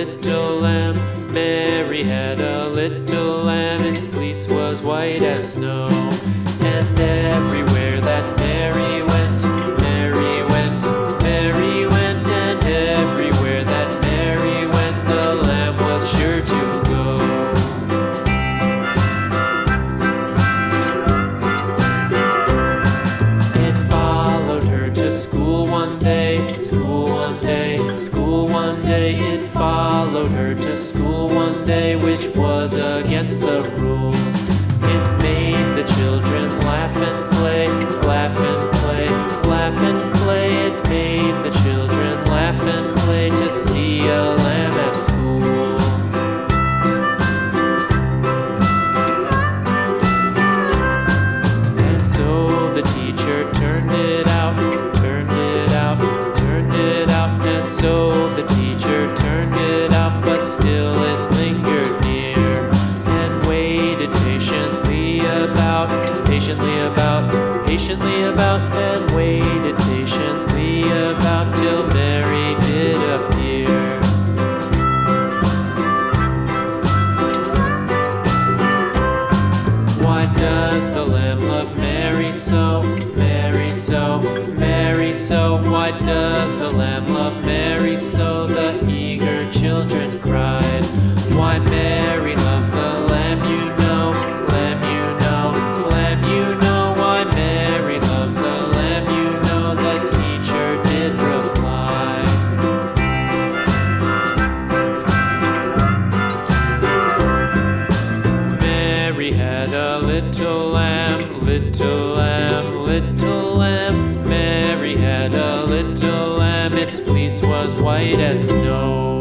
little lamb. Mary had a little lamb, its fleece was white as snow. And everywhere that Mary went, Mary went, Mary went, and everywhere that Mary went, the lamb was sure to go. It followed her to school one day, school one day, school one day. It followed her to school one day, which was against the rules. It made the children laugh and play, laugh and play, laugh and play. It made the children laugh and play to see a lamb at school. And so the teacher turned it out, turned it out, turned it out. And so the teacher turned it out, but still it lingered near and waited patiently about, patiently about, and waited patiently about till Mary did appear. Why does the lamb love Mary so, Mary so, Mary so? Why does the lamb love Mary so? The eager children cried. Why Mary loves the lamb, you know, lamb, you know, lamb, you know. Why Mary loves the lamb, you know, the teacher did reply. Mary had a little lamb, little lamb, little lamb. Mary had a little lamb, its fleece was white as snow.